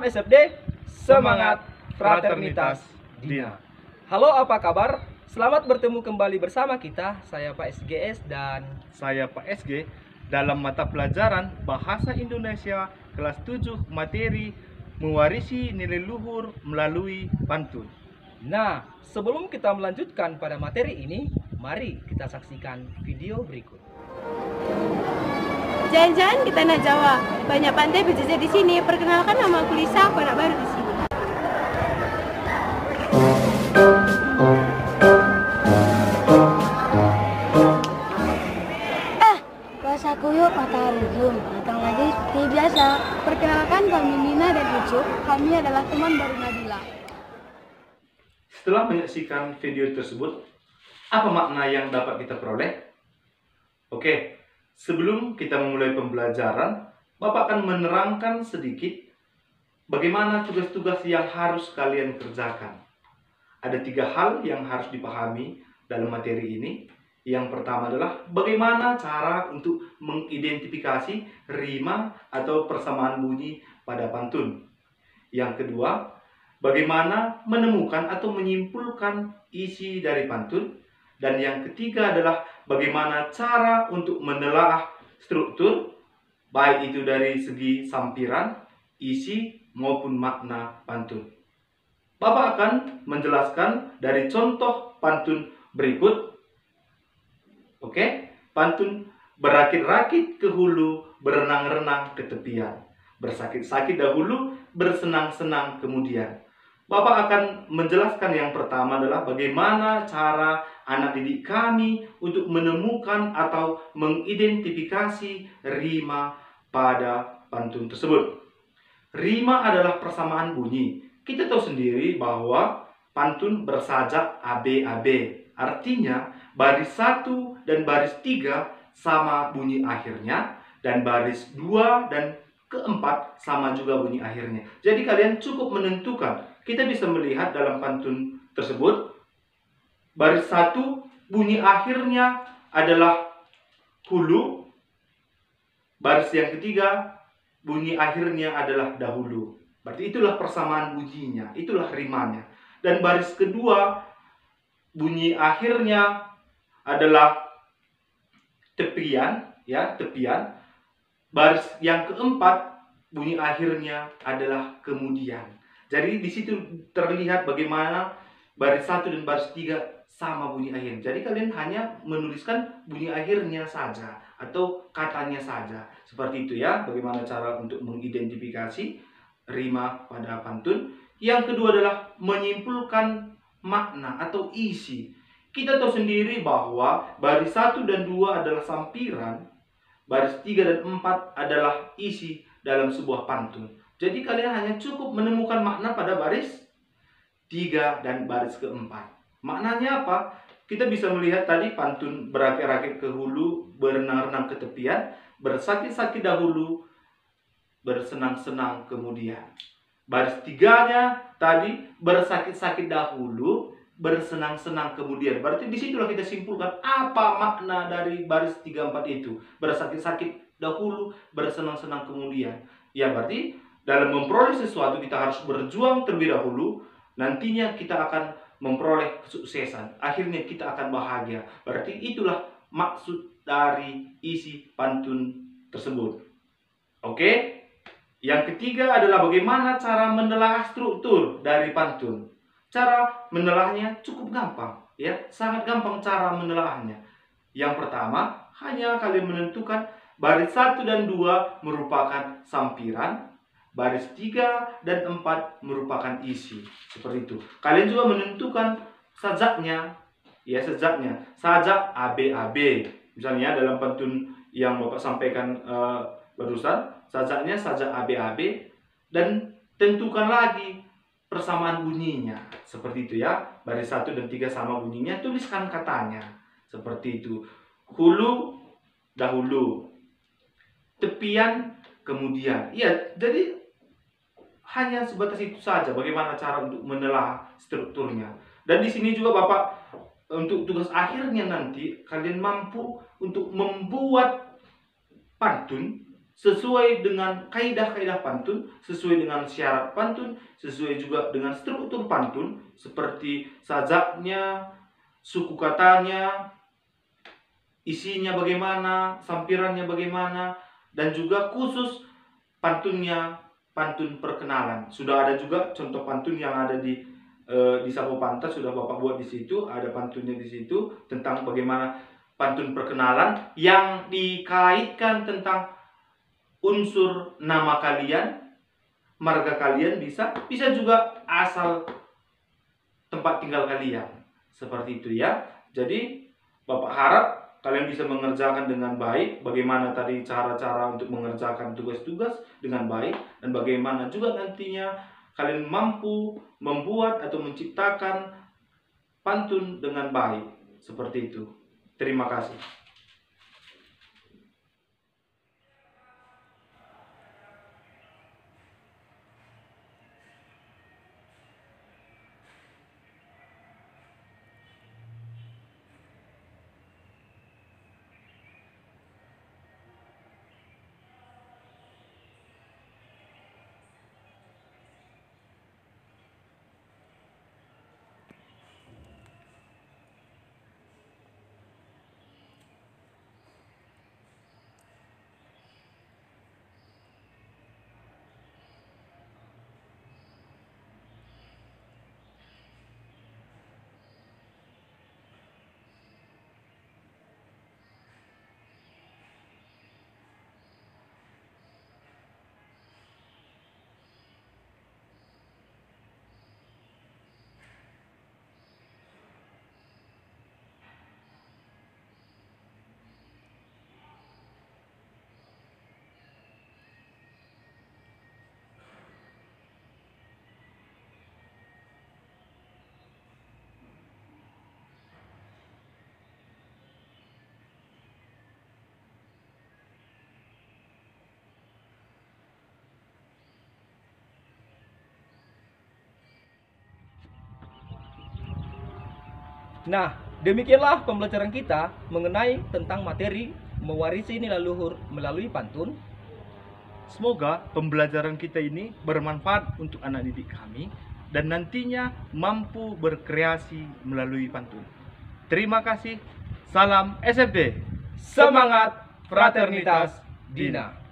Salam SFD, semangat fraternitas Dina. Halo, apa kabar? Selamat bertemu kembali bersama kita. Saya Pak SGS dan saya Pak SG dalam mata pelajaran Bahasa Indonesia kelas 7 materi mewarisi nilai luhur melalui pantun. Nah, sebelum kita melanjutkan pada materi ini, mari kita saksikan video berikut. Jalan-jalan ke Tanah Jawa, banyak pantai berjejer di sini. Perkenalkan, nama aku Lisa, aku anak baru di sini. Kelas aku yuk matahari Zoom. Datang lagi seperti biasa. Perkenalkan, kami Nina dan Ucup. Kami adalah teman baru Nabila. Setelah menyaksikan video tersebut, apa makna yang dapat kita peroleh? Oke, sebelum kita memulai pembelajaran, Bapak akan menerangkan sedikit bagaimana tugas-tugas yang harus kalian kerjakan. Ada 3 hal yang harus dipahami dalam materi ini. Yang pertama adalah bagaimana cara untuk mengidentifikasi rima atau persamaan bunyi pada pantun. Yang kedua, bagaimana menemukan atau menyimpulkan isi dari pantun. Dan yang ketiga adalah bagaimana cara untuk menelaah struktur, baik itu dari segi sampiran, isi, maupun makna pantun. Bapak akan menjelaskan dari contoh pantun berikut. Oke, pantun berakit-rakit ke hulu, berenang-renang ke tepian. Bersakit-sakit dahulu, bersenang-senang kemudian. Bapak akan menjelaskan yang pertama adalah bagaimana cara anak didik kami untuk menemukan atau mengidentifikasi rima pada pantun tersebut. Rima adalah persamaan bunyi. Kita tahu sendiri bahwa pantun bersajak AB-AB. Artinya baris 1 dan baris 3 sama bunyi akhirnya, dan baris 2 dan keempat sama juga bunyi akhirnya. Jadi kalian cukup menentukan. Kita bisa melihat dalam pantun tersebut, baris 1 bunyi akhirnya adalah hulu, baris yang ketiga bunyi akhirnya adalah dahulu. Berarti itulah persamaan bunyinya, itulah rimanya. Dan baris kedua bunyi akhirnya adalah tepian, ya, tepian. Baris yang keempat bunyi akhirnya adalah kemudian. Jadi di situ terlihat bagaimana baris 1 dan baris 3 sama bunyi akhirnya. Jadi kalian hanya menuliskan bunyi akhirnya saja atau katanya saja. Seperti itu ya, bagaimana cara untuk mengidentifikasi rima pada pantun. Yang kedua adalah menyimpulkan makna atau isi. Kita tahu sendiri bahwa baris 1 dan 2 adalah sampiran, baris 3 dan 4 adalah isi dalam sebuah pantun. Jadi kalian hanya cukup menemukan makna pada baris 3 dan baris keempat. Maknanya apa? Kita bisa melihat tadi pantun berakit-rakit ke hulu, berenang-renang ke tepian, bersakit-sakit dahulu, bersenang-senang kemudian. Baris 3-nya tadi bersakit-sakit dahulu, bersenang-senang kemudian. Berarti disitulah kita simpulkan apa makna dari baris 3, 4 itu. Bersakit-sakit dahulu, bersenang-senang kemudian. Ya, berarti dalam memperoleh sesuatu kita harus berjuang terlebih dahulu. Nantinya kita akan memperoleh kesuksesan. Akhirnya kita akan bahagia. Berarti itulah maksud dari isi pantun tersebut. Oke? Yang ketiga adalah bagaimana cara menelaah struktur dari pantun. Cara menelaahnya cukup gampang, ya, sangat gampang cara menelaahnya. Yang pertama, hanya kalian menentukan baris 1 dan 2 merupakan sampiran, baris 3 dan 4 merupakan isi. Seperti itu. Kalian juga menentukan sajaknya, ya, sajaknya. Sajak AB-AB. Misalnya dalam pantun yang Bapak sampaikan barusan, sajaknya sajak AB-AB, dan tentukan lagi persamaan bunyinya. Seperti itu ya. Baris 1 dan 3 sama bunyinya, tuliskan katanya. Seperti itu. Hulu dahulu, tepian kemudian. Iya, jadi hanya sebatas itu saja bagaimana cara untuk menelaah strukturnya. Dan di sini juga Bapak untuk tugas akhirnya nanti kalian mampu untuk membuat pantun sesuai dengan kaidah-kaidah pantun, sesuai dengan syarat pantun, sesuai juga dengan struktur pantun, seperti sajaknya, suku katanya, isinya bagaimana, sampirannya bagaimana, dan juga khusus pantunnya, pantun perkenalan. Sudah ada juga contoh pantun yang ada di Sapo Pantas, sudah Bapak buat di situ, ada pantunnya di situ tentang bagaimana pantun perkenalan yang dikaitkan tentang unsur nama kalian, marga kalian, bisa juga asal tempat tinggal kalian. Seperti itu ya. Jadi Bapak harap kalian bisa mengerjakan dengan baik, bagaimana tadi cara-cara untuk mengerjakan tugas-tugas dengan baik, dan bagaimana juga nantinya kalian mampu membuat atau menciptakan pantun dengan baik. Seperti itu. Terima kasih. Nah, demikianlah pembelajaran kita mengenai tentang materi mewarisi nilai luhur melalui pantun. Semoga pembelajaran kita ini bermanfaat untuk anak didik kami dan nantinya mampu berkreasi melalui pantun. Terima kasih. Salam SMP. Semangat fraternitas Dina.